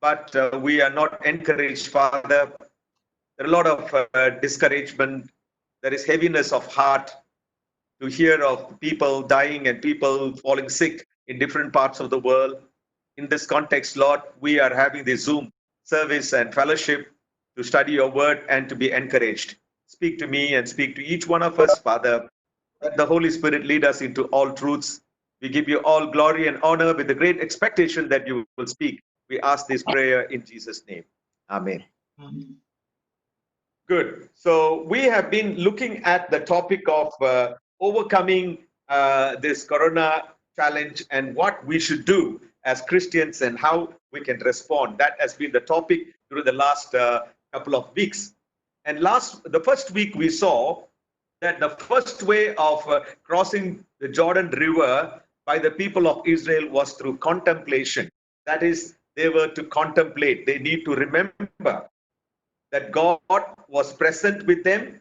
but we are not encouraged, Father. There are a lot of discouragement. There is heaviness of heart to hear of people dying and people falling sick in different parts of the world. In this context, Lord, we are having the Zoom service and fellowship to study your word and to be encouraged. Speak to me and speak to each one of us, Father. Let the Holy Spirit lead us into all truths. We give you all glory and honor with the great expectation that you will speak. We ask this prayer in Jesus' name. Amen. Good. So we have been looking at the topic of overcoming this corona challenge and what we should do as Christians and how we can respond. That has been the topic during the last couple of weeks. And the first week we saw that the first way of crossing the Jordan River by the people of Israel was through contemplation. That is, they were to contemplate. They need to remember that God was present with them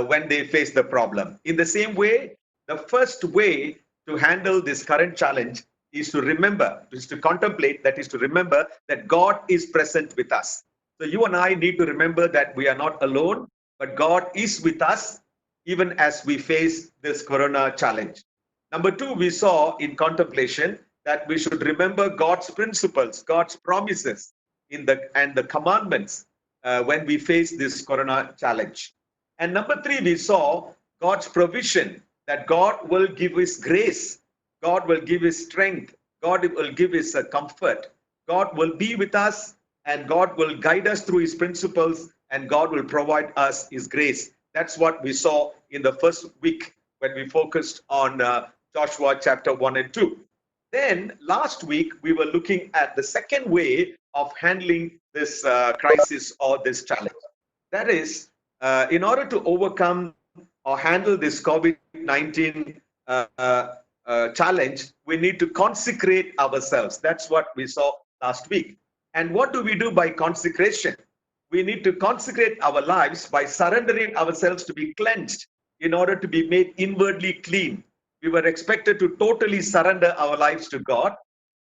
when they faced the problem. In the same way, the first way to handle this current challenge is to remember, is to contemplate, that is to remember that God is present with us. So you and I need to remember that we are not alone, but God is with us even as we face this corona challenge. Number two, we saw in contemplation that we should remember God's principles, God's promises and the commandments when we face this corona challenge. And number three, we saw God's provision, that God will give his grace, God will give his strength, God will give his comfort, God will be with us, and God will guide us through his principles, and God will provide us his grace. That's what we saw in the first week when we focused on Joshua chapter 1 and 2. Then last week, we were looking at the second way of handling this crisis or this challenge. That is, in order to overcome or handle this COVID-19 challenge, we need to consecrate ourselves. That's what we saw last week. And what do we do by consecration? We need to consecrate our lives by surrendering ourselves to be cleansed in order to be made inwardly clean. We were expected to totally surrender our lives to God.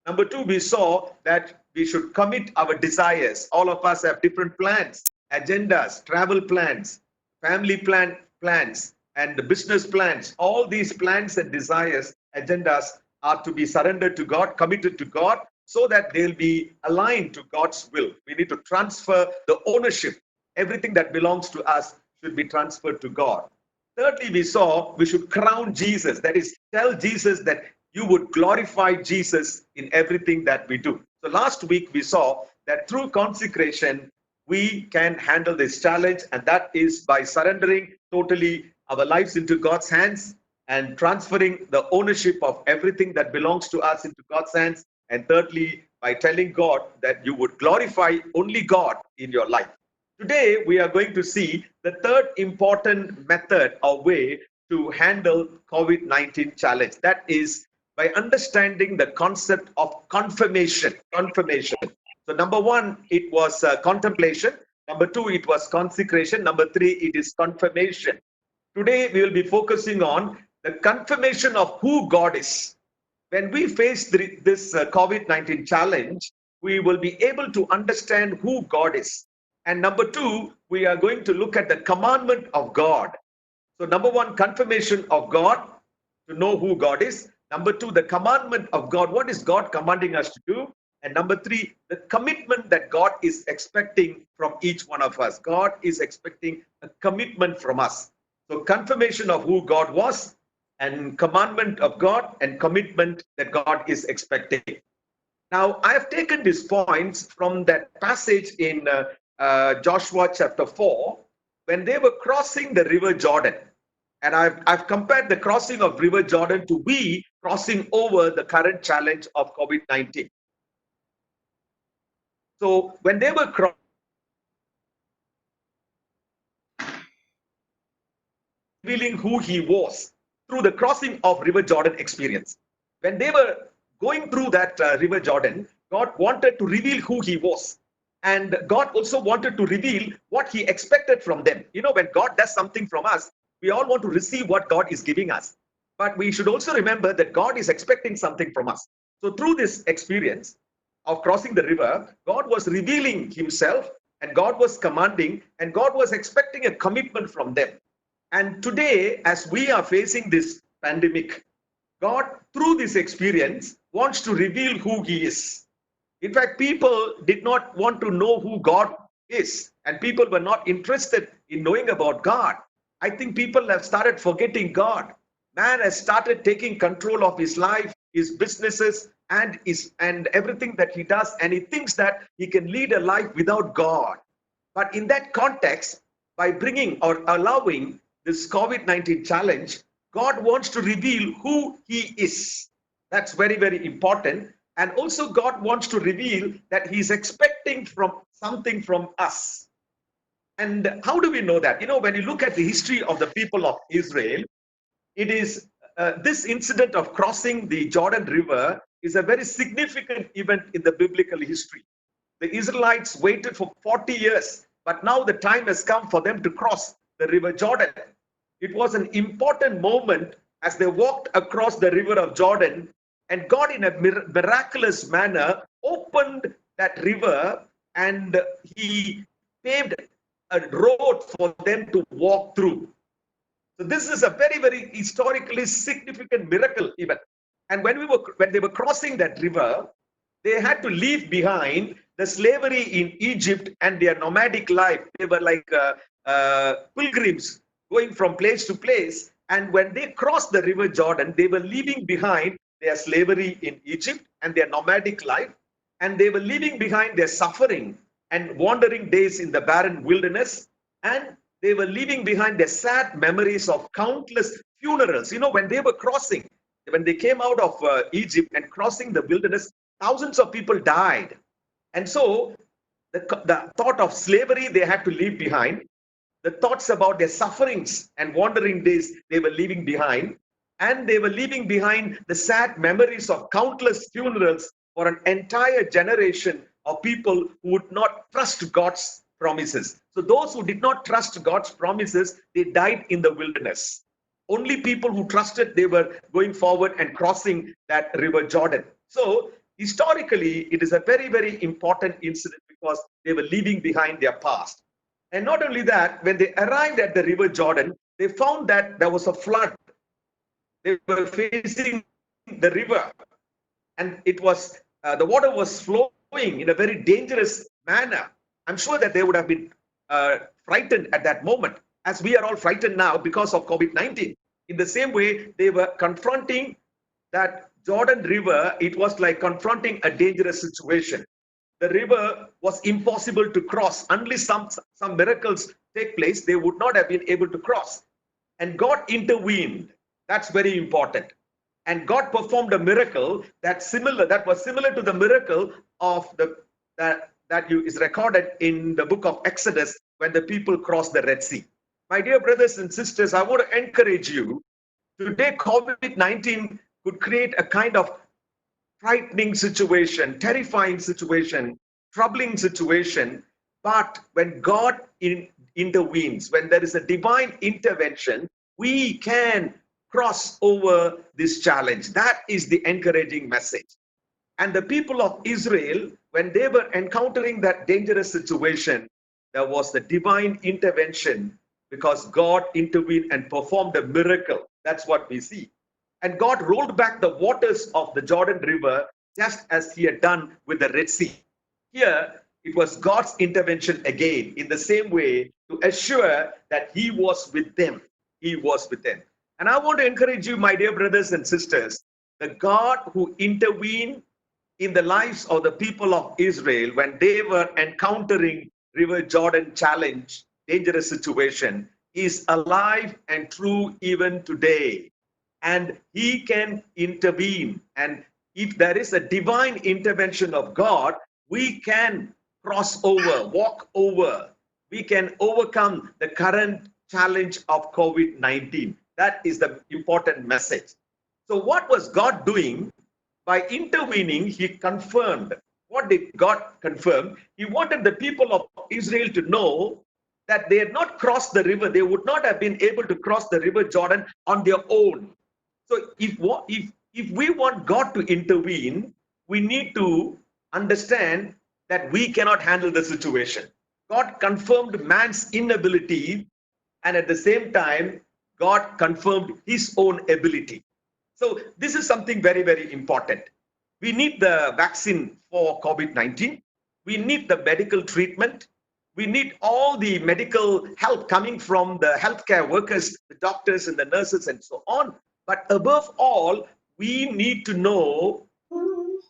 Number two, we saw that we should commit our desires. All of us have different plans, agendas, travel plans, family plans, and business plans. All these plans and desires, agendas are to be surrendered to God, committed to God, so that they'll be aligned to God's will. We need to transfer the ownership. Everything that belongs to us should be transferred to God. Thirdly, we saw we should crown Jesus. That is, tell Jesus that you would glorify Jesus in everything that we do. So last week we saw that through consecration, we can handle this challenge, and that is by surrendering totally our lives into God's hands and transferring the ownership of everything that belongs to us into God's hands. And thirdly, by telling God that you would glorify only God in your life. Today, we are going to see the third important method or way to handle COVID-19 challenge. That is by understanding the concept of confirmation. So number one, it was contemplation. Number two, it was consecration. Number three, it is confirmation. Today, we will be focusing on the confirmation of who God is. When we face this COVID-19 challenge, we will be able to understand who God is. And number two, we are going to look at the commandment of God. So number one, confirmation of God, to know who God is. Number two, the commandment of God. What is God commanding us to do? And number three, the commitment that God is expecting from each one of us. God is expecting a commitment from us. So confirmation of who God was, and commandment of God, and commitment that God is expecting. Now, I have taken these points from that passage in Joshua chapter 4, when they were crossing the river Jordan. And I've compared the crossing of river Jordan to we crossing over the current challenge of COVID-19. So when they were revealing who he was through the crossing of river Jordan experience. When they were going through that river Jordan, God wanted to reveal who he was. And God also wanted to reveal what he expected from them. You know, when God does something from us, we all want to receive what God is giving us. But we should also remember that God is expecting something from us. So through this experience, of crossing the river, God was revealing himself and God was commanding and God was expecting a commitment from them. And today, as we are facing this pandemic, God, through this experience, wants to reveal who he is. In fact, people did not want to know who God is, and people were not interested in knowing about God. I think people have started forgetting God. Man has started taking control of his life, his businesses, and everything that he does, and he thinks that he can lead a life without God. But in that context, by bringing or allowing this COVID-19 challenge, God wants to reveal who he is. That's very, very important. And also, God wants to reveal that he's expecting from something from us. And how do we know that? When you look at the history of the people of Israel, it is this incident of crossing the Jordan River is a very significant event in the biblical history. The Israelites waited for 40 years, but now the time has come for them to cross the river Jordan. It was an important moment as they walked across the river of Jordan, and God, in a miraculous manner, opened that river and he paved a road for them to walk through. So this is a very, very historically significant miracle event. And when they were crossing that river, they had to leave behind the slavery in Egypt and their nomadic life. They were like pilgrims going from place to place. And when they crossed the river Jordan, they were leaving behind their slavery in Egypt and their nomadic life. And they were leaving behind their suffering and wandering days in the barren wilderness. And they were leaving behind their sad memories of countless funerals. When they were crossing, when they came out of Egypt and crossing the wilderness, thousands of people died. And so the thought of slavery they had to leave behind, the thoughts about their sufferings and wandering days they were leaving behind, and they were leaving behind the sad memories of countless funerals for an entire generation of people who would not trust God's promises. So those who did not trust God's promises, they died in the wilderness. Only people who trusted, they were going forward and crossing that river Jordan. So historically, it is a very, very important incident because they were leaving behind their past. And not only that, when they arrived at the river Jordan, they found that there was a flood. They were facing the river, and it was the water was flowing in a very dangerous manner. I'm sure that they would have been frightened at that moment, as we are all frightened now because of COVID-19. In the same way, they were confronting that Jordan River. It was like confronting a dangerous situation. The river was impossible to cross. Unless some miracles take place, they would not have been able to cross. And God intervened. That's very important. And God performed a miracle that was similar to the miracle of that is recorded in the book of Exodus when the people crossed the Red Sea. My dear brothers and sisters, I want to encourage you. Today, COVID-19 could create a kind of frightening situation, terrifying situation, troubling situation. But when God intervenes, when there is a divine intervention, we can cross over this challenge. That is the encouraging message. And the people of Israel, when they were encountering that dangerous situation, there was the divine intervention because God intervened and performed a miracle. That's what we see. And God rolled back the waters of the Jordan River just as he had done with the Red Sea. Here, it was God's intervention again in the same way to assure that he was with them. He was with them. And I want to encourage you, my dear brothers and sisters, the God who intervened in the lives of the people of Israel when they were encountering River Jordan challenge, dangerous situation, is alive and true even today. And he can intervene. And if there is a divine intervention of God, we can cross over, walk over. We can overcome the current challenge of COVID-19. That is the important message. So what was God doing? By intervening, he confirmed. What did God confirm? He wanted the people of Israel to know that they had not crossed the river. They would not have been able to cross the river Jordan on their own. So if we want God to intervene, we need to understand that we cannot handle the situation. God confirmed man's inability, and at the same time, God confirmed his own ability. So, this is something very, very important. We need the vaccine for COVID-19. We need the medical treatment. We need all the medical help coming from the healthcare workers, the doctors and the nurses, and so on. But above all, we need to know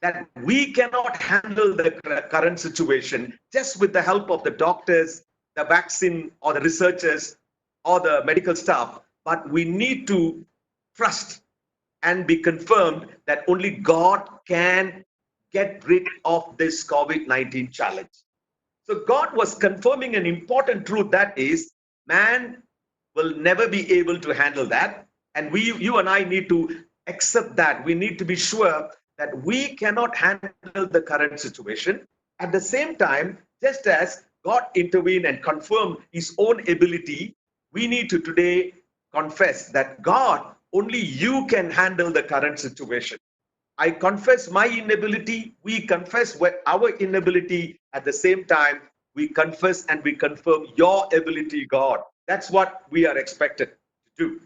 that we cannot handle the current situation just with the help of the doctors, the vaccine, or the researchers, or the medical staff, but we need to trust and be confirmed that only God can get rid of this COVID-19 challenge. So God was confirming an important truth, that is, man will never be able to handle that. And you and I need to accept that. We need to be sure that we cannot handle the current situation. At the same time, just as God intervened and confirmed his own ability, we need to today confess that God, only you can handle the current situation. I confess my inability. We confess our inability. At the same time, we confess and we confirm your ability, God. That's what we are expected to do.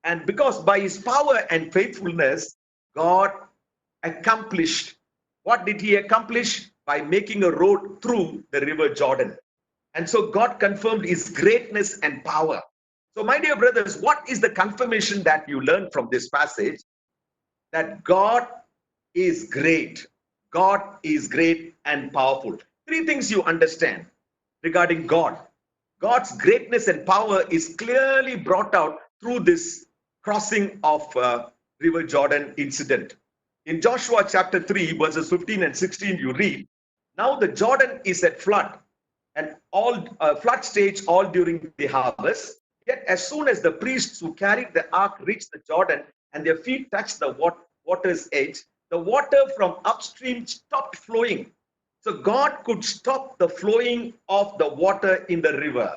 And because by his power and faithfulness, God accomplished. What did he accomplish? By making a road through the river Jordan. And so God confirmed his greatness and power. So, my dear brothers, what is the confirmation that you learn from this passage? That God is great. God is great and powerful. Three things you understand regarding God. God's greatness and power is clearly brought out through this crossing of River Jordan incident. In Joshua chapter 3, verses 15 and 16, you read, now the Jordan is at flood, and all flood stage all during the harvest. Yet as soon as the priests who carried the ark reached the Jordan and their feet touched the water's edge, the water from upstream stopped flowing. So God could stop the flowing of the water in the river.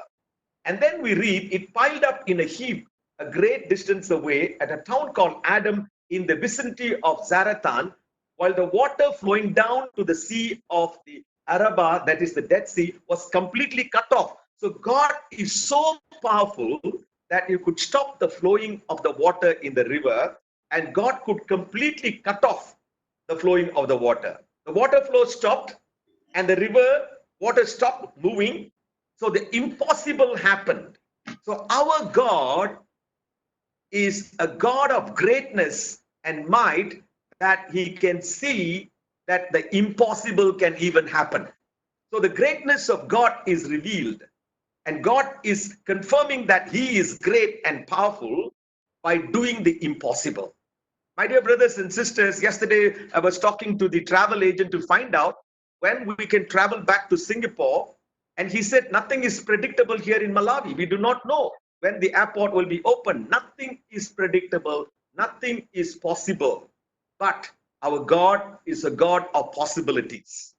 And then we read, it piled up in a heap a great distance away at a town called Adam in the vicinity of Zarethan, while the water flowing down to the sea of the Arabah, that is the Dead Sea, was completely cut off. So God is so powerful that you could stop the flowing of the water in the river, and God could completely cut off the flowing of the water. The water flow stopped, and the river water stopped moving. So the impossible happened. So our God is a God of greatness and might, that he can see that the impossible can even happen. So the greatness of God is revealed, and God is confirming that he is great and powerful by doing the impossible. My dear brothers and sisters, yesterday I was talking to the travel agent to find out when we can travel back to Singapore. And he said, nothing is predictable here in Malawi. We do not know when the airport will be open. Nothing is predictable. Nothing is possible. But our God is a God of possibilities.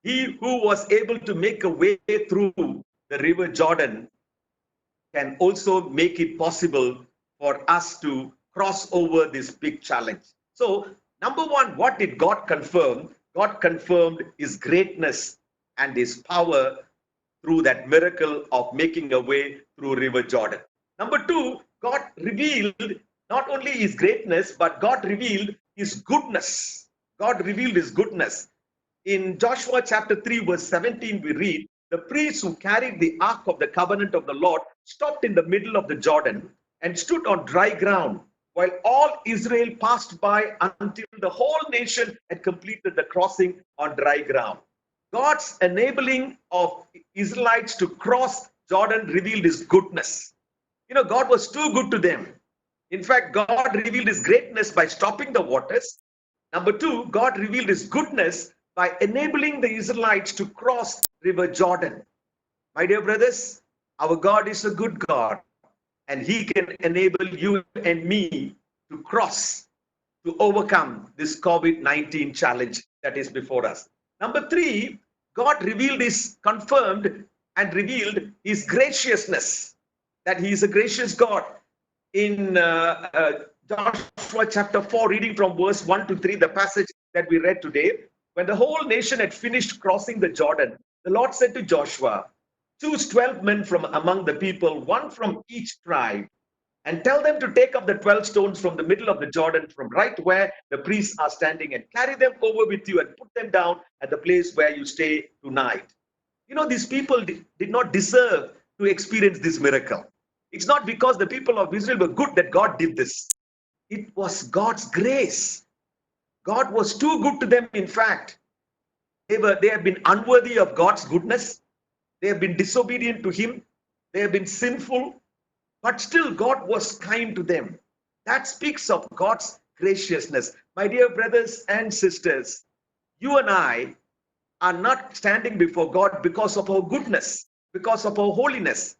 He who was able to make a way through the river Jordan can also make it possible for us to cross over this big challenge. So, number one, what did God confirm? God confirmed his greatness and his power through that miracle of making a way through River Jordan. Number two, God revealed not only his greatness, but God revealed his goodness. God revealed his goodness. In Joshua chapter 3, verse 17, we read, the priests who carried the ark of the covenant of the Lord stopped in the middle of the Jordan and stood on dry ground, while all Israel passed by until the whole nation had completed the crossing on dry ground. God's enabling of Israelites to cross Jordan revealed his goodness. You know, God was too good to them. In fact, God revealed his greatness by stopping the waters. Number two, God revealed his goodness by enabling the Israelites to cross River Jordan. My dear brothers, our God is a good God, and he can enable you and me to cross, to overcome this COVID-19 challenge that is before us. Number three, God confirmed and revealed his graciousness, that he is a gracious God. In Joshua chapter 4, reading from verse 1 to 3, the passage that we read today, When the whole nation had finished crossing the Jordan, the Lord said to Joshua, choose 12 men from among the people, one from each tribe, and tell them to take up the 12 stones from the middle of the Jordan, from right where the priests are standing, and carry them over with you and put them down at the place where you stay tonight. You know, these people did not deserve to experience this miracle. It's not because the people of Israel were good that God did this. It was God's grace. God was too good to them. In fact, they have been unworthy of God's goodness. They have been disobedient to Him. They have been sinful. But still, God was kind to them. That speaks of God's graciousness. My dear brothers and sisters, you and I are not standing before God because of our goodness, because of our holiness.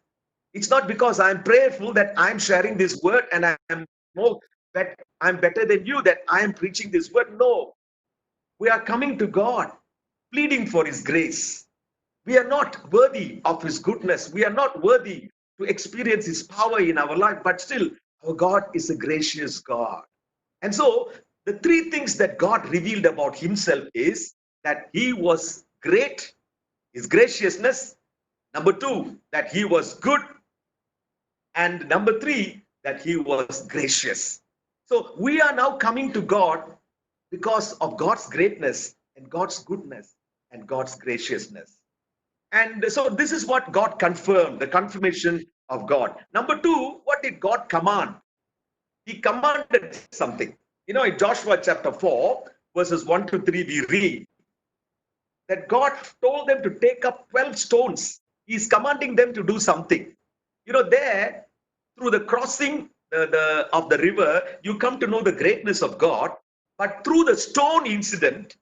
It's not because I'm prayerful that I'm sharing this word and I'm more that I'm better than you, that I am preaching this word. No, we are coming to God, pleading for His grace. We are not worthy of His goodness. We are not worthy to experience His power in our life, but still, our God is a gracious God. And so, the three things that God revealed about Himself is that He was great, His graciousness. Number two, that He was good. And number three, that He was gracious. So, we are now coming to God because of God's greatness and God's goodness and God's graciousness. And so this is what God confirmed, the confirmation of God. Number two, what did God command? He commanded something. You know, in Joshua chapter 4, verses 1 to 3, we read that God told them to take up 12 stones. He's commanding them to do something. You know, there, through the crossing of the river, you come to know the greatness of God. But through the stone incident,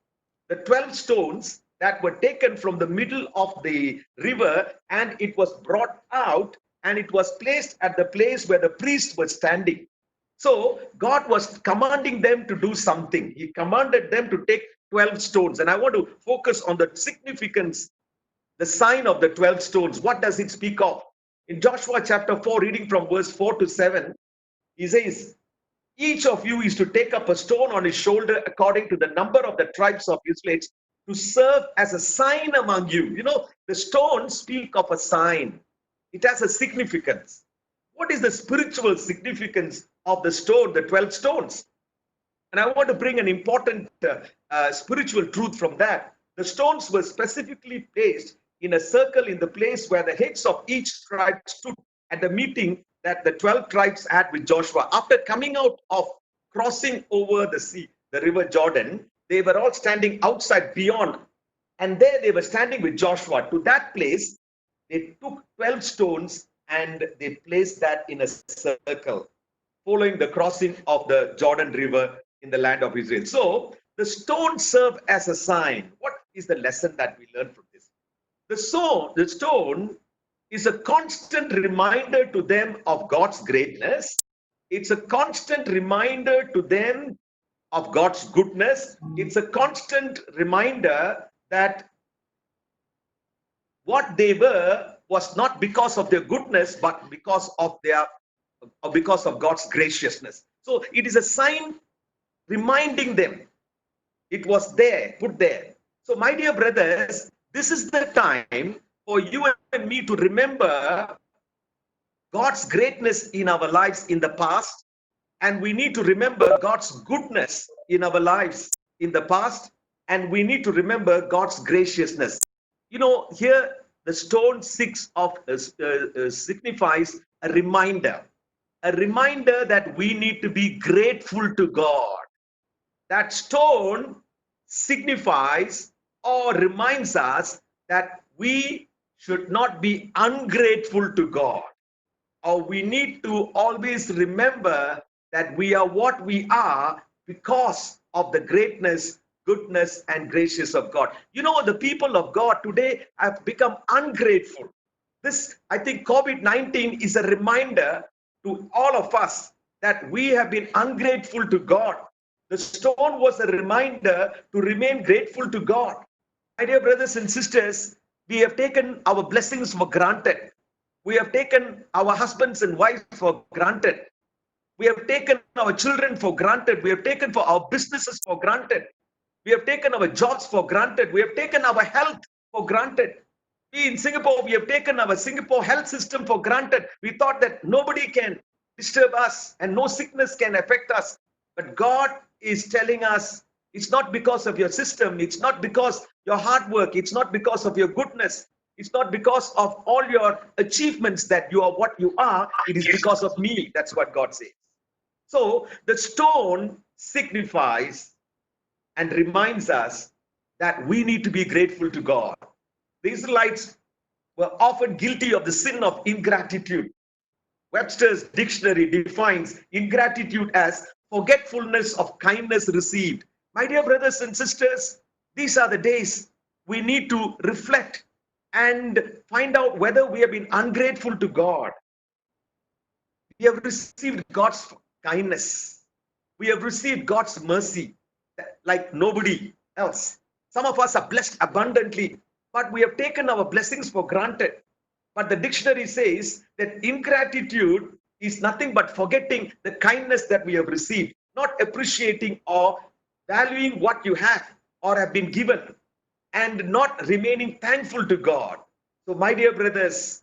the 12 stones that were taken from the middle of the river, and it was brought out and it was placed at the place where the priest was standing. So God was commanding them to do something. He commanded them to take 12 stones. And I want to focus on the significance, the sign of the 12 stones. What does it speak of? In Joshua chapter 4, reading from verse 4 to 7, he says, each of you is to take up a stone on his shoulder according to the number of the tribes of Israel to serve as a sign among you. You know, the stones speak of a sign. It has a significance. What is the spiritual significance of the stone, the 12 stones? And I want to bring an important spiritual truth from that. The stones were specifically placed in a circle in the place where the heads of each tribe stood at the meeting that the 12 tribes had with Joshua. After coming out of crossing over the sea, the river Jordan, they were all standing outside beyond. And there they were standing with Joshua. To that place, they took 12 stones and they placed that in a circle, following the crossing of the Jordan River in the land of Israel. So the stones serve as a sign. What is the lesson that we learn from this? The stone is a constant reminder to them of God's greatness. It's a constant reminder to them of God's goodness. It's a constant reminder that what they were was not because of their goodness, but because of God's graciousness. So it is a sign reminding them it was there, put there. So my dear brothers, this is the time for you and me to remember God's greatness in our lives in the past, and we need to remember God's goodness in our lives in the past, and we need to remember God's graciousness. You know, here the stone signifies a reminder that we need to be grateful to God. That stone signifies or reminds us that we should not be ungrateful to God, or we need to always remember that we are what we are because of the greatness, goodness, and gracious of God. You know, the people of God today have become ungrateful. This, I think, COVID-19 is a reminder to all of us that we have been ungrateful to God. The stone was a reminder to remain grateful to God. My dear brothers and sisters, we have taken our blessings for granted. We have taken our husbands and wives for granted. We have taken our children for granted. We have taken for our businesses for granted. We have taken our jobs for granted. We have taken our health for granted. We in Singapore, we have taken our Singapore health system for granted. We thought that nobody can disturb us and no sickness can affect us. But God is telling us it's not because of your system. It's not because your hard work. It's not because of your goodness. It's not because of all your achievements that you are what you are. It is because of me. That's what God says. So the stone signifies and reminds us that we need to be grateful to God. The Israelites were often guilty of the sin of ingratitude. Webster's dictionary defines ingratitude as forgetfulness of kindness received. My dear brothers and sisters, these are the days we need to reflect and find out whether we have been ungrateful to God. We have received God's kindness. We have received God's mercy like nobody else. Some of us are blessed abundantly, but we have taken our blessings for granted. But the dictionary says that ingratitude is nothing but forgetting the kindness that we have received, not appreciating or valuing what you have or have been given, and not remaining thankful to God. So, my dear brothers,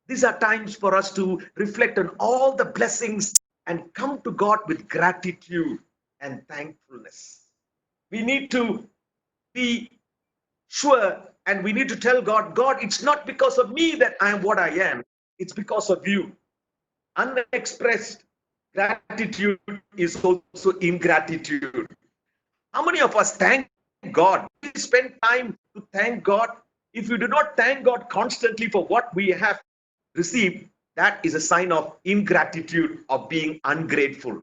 these are times for us to reflect on all the blessings and come to God with gratitude and thankfulness. We need to be sure and we need to tell God, God, it's not because of me that I am what I am. It's because of you. Unexpressed gratitude is also ingratitude. How many of us thank God? We spend time to thank God. If you do not thank God constantly for what we have received, that is a sign of ingratitude, of being ungrateful.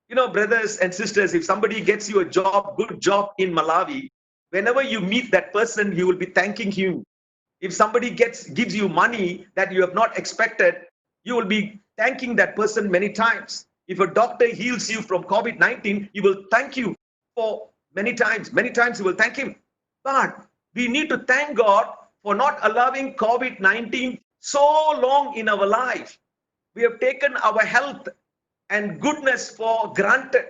You know, brothers and sisters, if somebody gets you a job, good job in Malawi, whenever you meet that person, you will be thanking him. If somebody gives you money that you have not expected, you will be thanking that person many times. If a doctor heals you from COVID-19, you will thank you for many times. Many times you will thank him. But we need to thank God for not allowing COVID-19 so long in our life. We have taken our health and goodness for granted.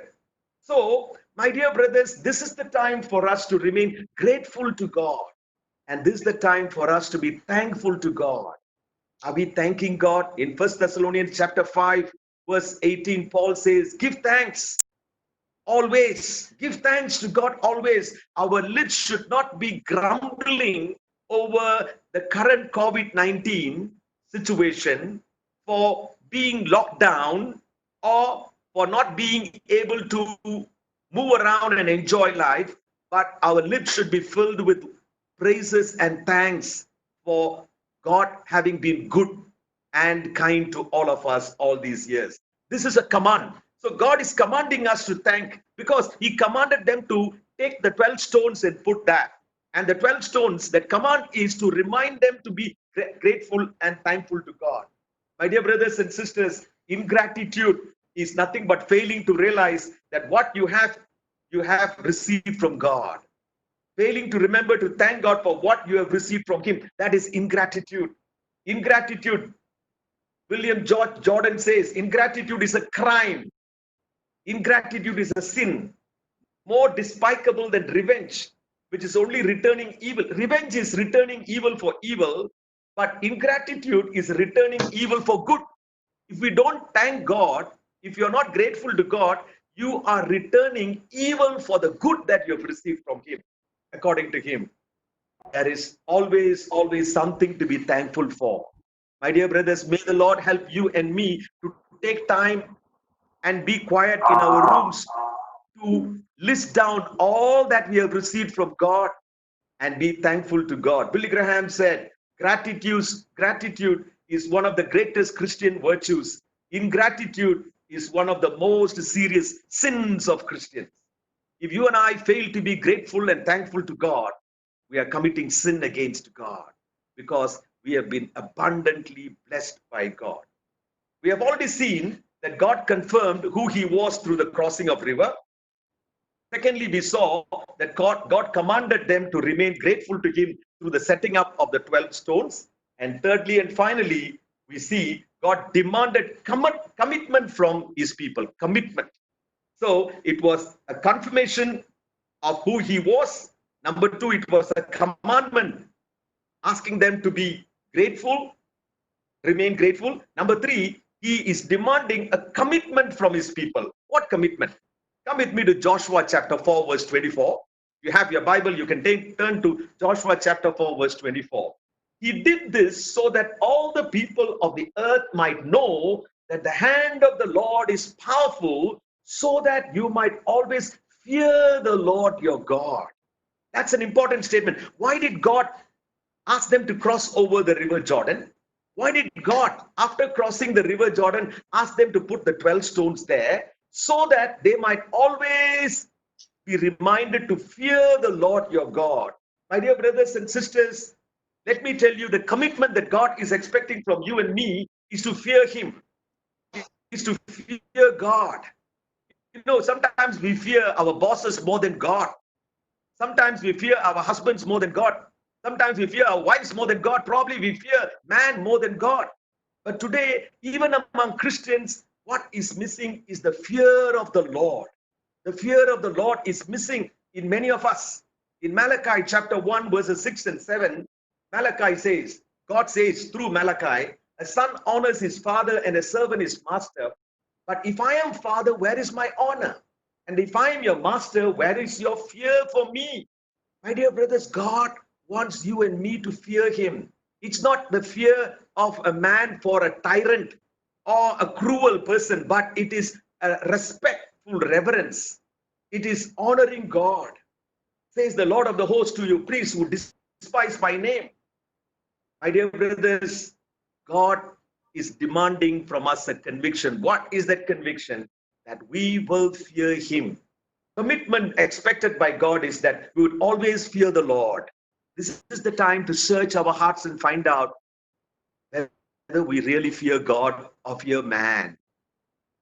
So, my dear brothers, this is the time for us to remain grateful to God. And this is the time for us to be thankful to God. Are we thanking God? In 1 Thessalonians chapter 5, verse 18, Paul says, give thanks always. Give thanks to God always. Our lips should not be grumbling over the current COVID-19 situation, for being locked down or for not being able to move around and enjoy life, but our lips should be filled with praises and thanks for God having been good and kind to all of us all these years. This is a command. So God is commanding us to thank, because he commanded them to take the 12 stones and put that. And the 12 stones, that command is to remind them to be grateful and thankful to God. My dear brothers and sisters, ingratitude is nothing but failing to realize that what you have received from God. Failing to remember to thank God for what you have received from him. That is ingratitude. Ingratitude, William George Jordan says, ingratitude is a crime. Ingratitude is a sin, more despicable than revenge, which is only returning evil. Revenge is returning evil for evil, but ingratitude is returning evil for good. If we don't thank God, if you're not grateful to God, you are returning evil for the good that you have received from him. According to him, there is always something to be thankful for. My dear brothers, may the Lord help you and me to take time and be quiet in our rooms to list down all that we have received from God and be thankful to God. Billy Graham said, gratitude is one of the greatest Christian virtues. Ingratitude is one of the most serious sins of Christians. If you and I fail to be grateful and thankful to God, we are committing sin against God, because we have been abundantly blessed by God. We have already seen that God confirmed who he was through the crossing of river. Secondly, we saw that God commanded them to remain grateful to him through the setting up of the 12 stones. And thirdly and finally, we see God demanded commitment from his people. Commitment. So it was a confirmation of who he was. Number two, it was a commandment asking them to be grateful, remain grateful. Number three, he is demanding a commitment from his people. What commitment? Come with me to Joshua chapter 4, verse 24. You have your Bible, you can turn to Joshua chapter 4, verse 24. He did this so that all the people of the earth might know that the hand of the Lord is powerful, so that you might always fear the Lord your God. That's an important statement. Why did God ask them to cross over the river Jordan? Why did God, after crossing the river Jordan, ask them to put the 12 stones there? So that they might always be reminded to fear the Lord your God. My dear brothers and sisters, let me tell you, the commitment that God is expecting from you and me is to fear him, is to fear God. You know, sometimes we fear our bosses more than God. Sometimes we fear our husbands more than God. Sometimes we fear our wives more than God. Probably we fear man more than God. But today, even among Christians, what is missing is the fear of the Lord. The fear of the Lord is missing in many of us. In Malachi chapter 1, verses 6 and 7, Malachi says, God says through Malachi, a son honors his father and a servant his master. But if I am father, where is my honor? And if I am your master, where is your fear for me? My dear brothers, God wants you and me to fear him. It's not the fear of a man for a tyrant or a cruel person, but it is a respectful reverence. It is honoring God. Says the Lord of the host to you, priests who despise my name. My dear brothers, God is demanding from us a conviction. What is that conviction? That we will fear him. Commitment expected by God is that we would always fear the Lord. This is the time to search our hearts and find out whether we really fear God or fear man.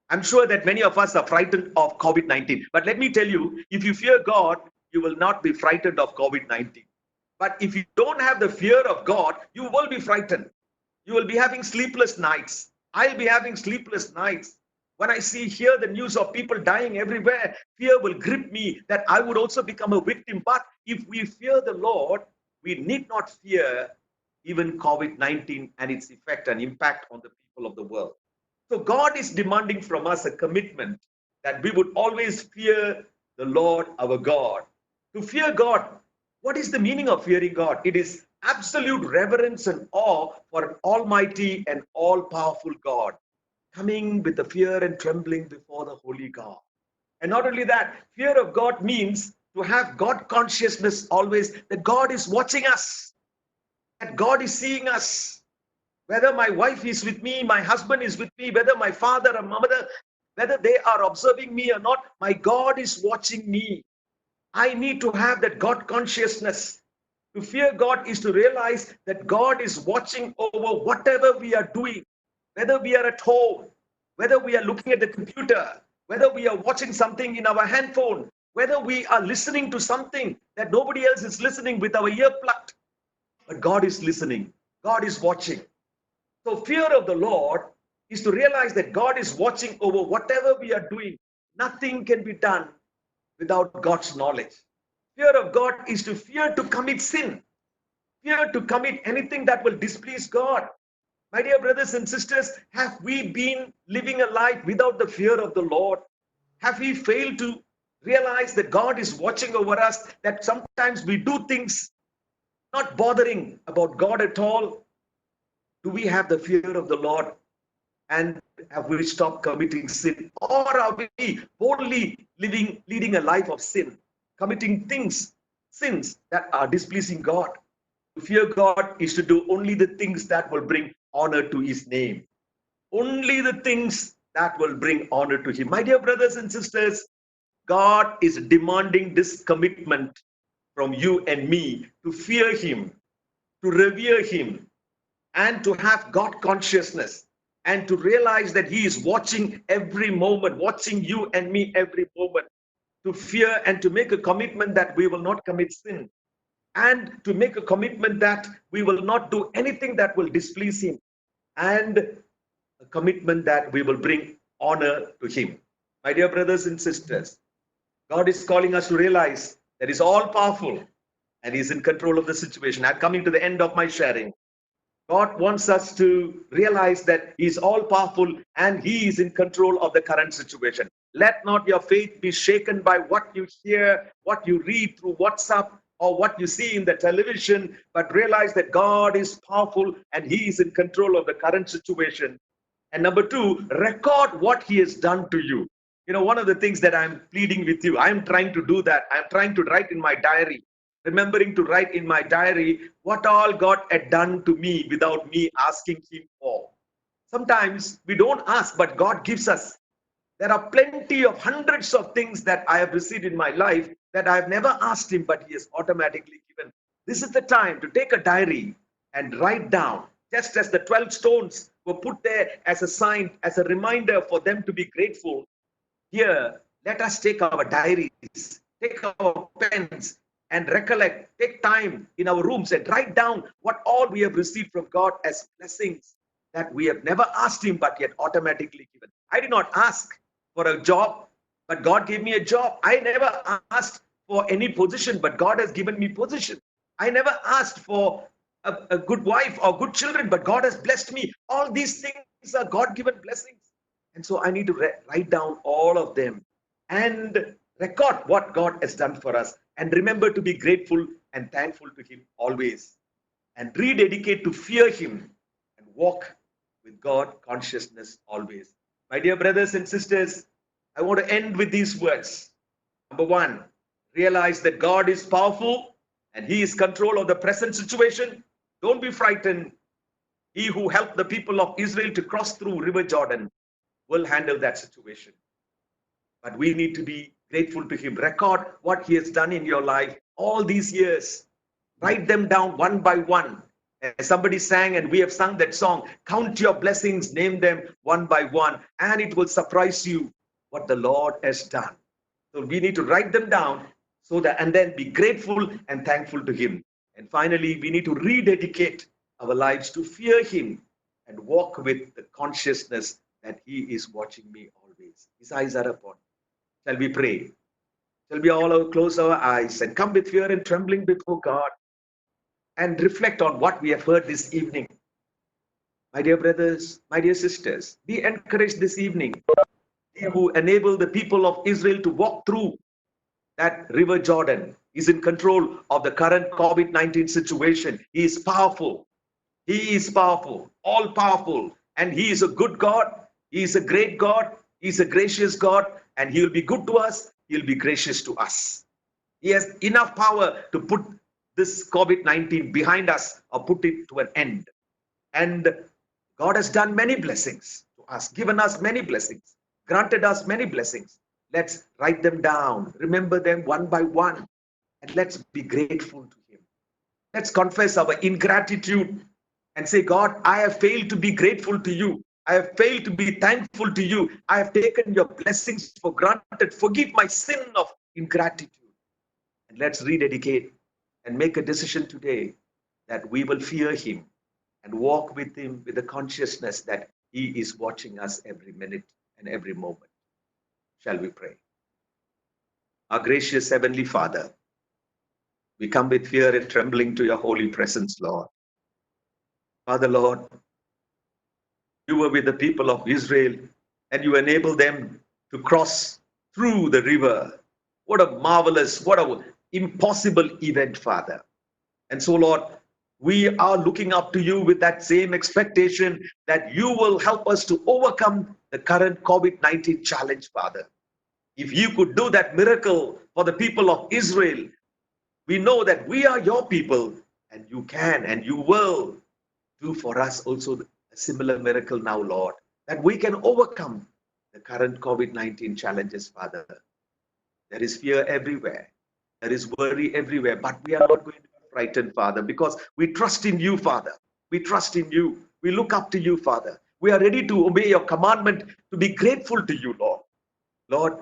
I'm sure that many of us are frightened of COVID-19. But let me tell you, if you fear God, you will not be frightened of COVID-19. But if you don't have the fear of God, you will be frightened. You will be having sleepless nights. I'll be having sleepless nights. When I hear the news of people dying everywhere, fear will grip me that I would also become a victim. But if we fear the Lord, we need not fear even COVID-19 and its effect and impact on the people of the world. So God is demanding from us a commitment that we would always fear the Lord our God. To fear God, what is the meaning of fearing God? It is absolute reverence and awe for an almighty and all-powerful God, coming with the fear and trembling before the holy God. And not only that, fear of God means to have God consciousness always, that God is watching us, that God is seeing us. Whether my wife is with me, my husband is with me, whether my father or mother, whether they are observing me or not, my God is watching me. I need to have that God consciousness. To fear God is to realize that God is watching over whatever we are doing, whether we are at home, whether we are looking at the computer, whether we are watching something in our handphone, whether we are listening to something that nobody else is listening with our ear plugged. But God is listening. God is watching. So fear of the Lord is to realize that God is watching over whatever we are doing. Nothing can be done without God's knowledge. Fear of God is to fear to commit sin, fear to commit anything that will displease God. My dear brothers and sisters, have we been living a life without the fear of the Lord? Have we failed to realize that God is watching over us, that sometimes we do things not bothering about God at all? Do we have the fear of the Lord? And have we stopped committing sin? Or are we boldly leading a life of sin, committing sins that are displeasing God? To fear God is to do only the things that will bring honor to his name. Only the things that will bring honor to him. My dear brothers and sisters, God is demanding this commitment from you and me to fear him, to revere him, and to have God consciousness, and to realize that he is watching every moment, watching you and me every moment. To fear and to make a commitment that we will not commit sin, and to make a commitment that we will not do anything that will displease him, and a commitment that we will bring honor to him. My dear brothers and sisters, God is calling us to realize that is all powerful and He's in control of the situation. I'm coming to the end of my sharing. God wants us to realize that He's all powerful and He is in control of the current situation. Let not your faith be shaken by what you hear, what you read through WhatsApp, or what you see in the television, but realize that God is powerful and He is in control of the current situation. And number two, record what He has done to you. You know, one of the things that I'm pleading with you, I'm trying to do that. I'm trying to write in my diary, remembering to write in my diary what all God had done to me without me asking Him for. Sometimes we don't ask, but God gives us. There are plenty of hundreds of things that I have received in my life that I have never asked Him, but He has automatically given. This is the time to take a diary and write down, just as the 12 stones were put there as a sign, as a reminder for them to be grateful. Here, let us take our diaries, take our pens, and recollect, take time in our rooms and write down what all we have received from God as blessings that we have never asked Him, but yet automatically given. I did not ask for a job, but God gave me a job. I never asked for any position, but God has given me position. I never asked for a good wife or good children, but God has blessed me. All these things are God-given blessings. And so I need to write down all of them and record what God has done for us. And remember to be grateful and thankful to Him always. And rededicate to fear Him and walk with God consciousness always. My dear brothers and sisters, I want to end with these words. Number one, realize that God is powerful and He is control of the present situation. Don't be frightened. He who helped the people of Israel to cross through River Jordan will handle that situation. But we need to be grateful to Him. Record what He has done in your life all these years. Write them down one by one. As somebody sang, and we have sung that song, count your blessings, name them one by one, and it will surprise you what the Lord has done. So we need to write them down so that, and then be grateful and thankful to Him. And finally, we need to rededicate our lives to fear Him and walk with the consciousness that He is watching me always. His eyes are upon me. Shall we pray? Shall we all close our eyes and come with fear and trembling before God and reflect on what we have heard this evening? My dear brothers, my dear sisters, be encouraged this evening. He who enabled the people of Israel to walk through that River Jordan is in control of the current COVID-19 situation. He is powerful. He is powerful, all powerful, and He is a good God. He is a great God. He is a gracious God, and He will be good to us. He will be gracious to us. He has enough power to put this COVID-19 behind us or put it to an end. And God has done many blessings to us, given us many blessings, granted us many blessings. Let's write them down, remember them one by one, and let's be grateful to Him. Let's confess our ingratitude and say, God, I have failed to be grateful to You. I have failed to be thankful to You. I have taken Your blessings for granted. Forgive my sin of ingratitude. And let's rededicate and make a decision today that we will fear Him and walk with Him with the consciousness that He is watching us every minute and every moment. Shall we pray? Our gracious Heavenly Father, we come with fear and trembling to Your holy presence, Lord. Father, Lord, You were with the people of Israel and You enabled them to cross through the river. What a marvelous, what an impossible event, Father. And so, Lord, we are looking up to You with that same expectation that You will help us to overcome the current COVID-19 challenge, Father. If You could do that miracle for the people of Israel, we know that we are Your people, and You can and You will do for us also a similar miracle now, Lord, that we can overcome the current COVID-19 challenges, Father. There is fear everywhere. There is worry everywhere, but we are not going to be frightened, Father, because we trust in You, Father. We trust in You. We look up to You, Father. We are ready to obey Your commandment to be grateful to You, Lord. Lord,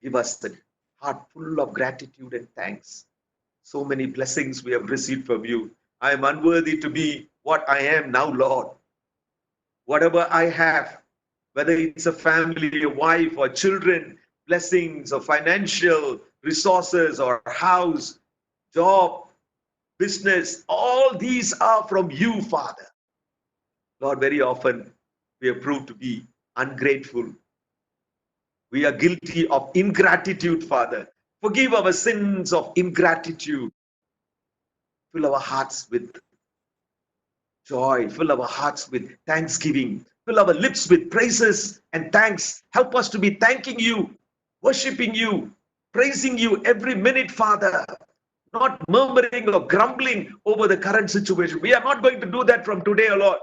give us the heart full of gratitude and thanks. So many blessings we have received from You. I am unworthy to be what I am now, Lord. Whatever I have, whether it's a family, a wife, or children, blessings or financial resources or house, job, business, all these are from you, Father. Lord, very often we are proved to be ungrateful. We are guilty of ingratitude, Father. Forgive our sins of ingratitude. Fill our hearts with joy. Fill our hearts with thanksgiving. Fill our lips with praises and thanks. Help us to be thanking you, worshiping you, praising you every minute, Father. Not murmuring or grumbling over the current situation. We are not going to do that from today, O Lord.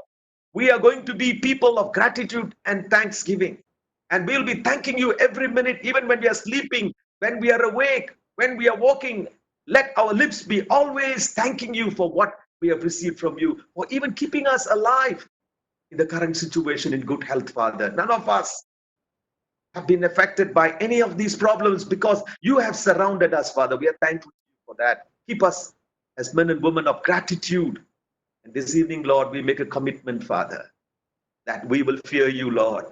We are going to be people of gratitude and thanksgiving. And we'll be thanking you every minute, even when we are sleeping, when we are awake, when we are walking. Let our lips be always thanking you for what we have received from you, for even keeping us alive in the current situation in good health, Father. None of us have been affected by any of these problems because you have surrounded us, Father. We are thankful for that. Keep us as men and women of gratitude. And this evening, Lord, we make a commitment, Father, that we will fear you, Lord.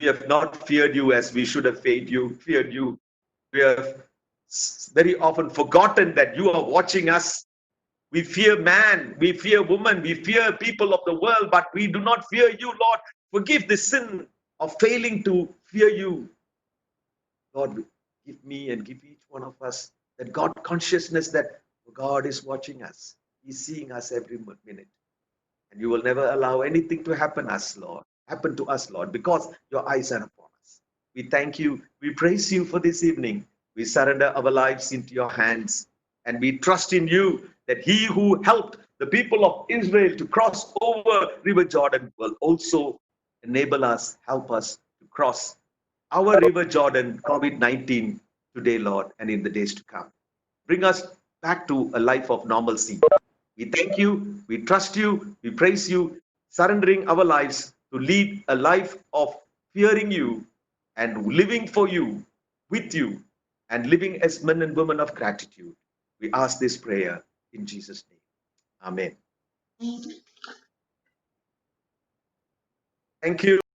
We have not feared you as we should have feared you. We have very often forgotten that you are watching us. We fear man, we fear woman, we fear people of the world, but we do not fear you, Lord. Forgive the sin of failing to fear you. Lord, give me and give each one of us that God consciousness that God is watching us. He's seeing us every minute. And you will never allow anything to happen to us, Lord, because your eyes are upon us. We thank you. We praise you for this evening. We surrender our lives into your hands. And we trust in you that he who helped the people of Israel to cross over River Jordan will also enable us, help us to cross our River Jordan, COVID-19, today, Lord, and in the days to come. Bring us back to a life of normalcy. We thank you, we trust you, we praise you, surrendering our lives to lead a life of fearing you and living for you, with you, and living as men and women of gratitude. We ask this prayer in Jesus' name. Amen. Thank you.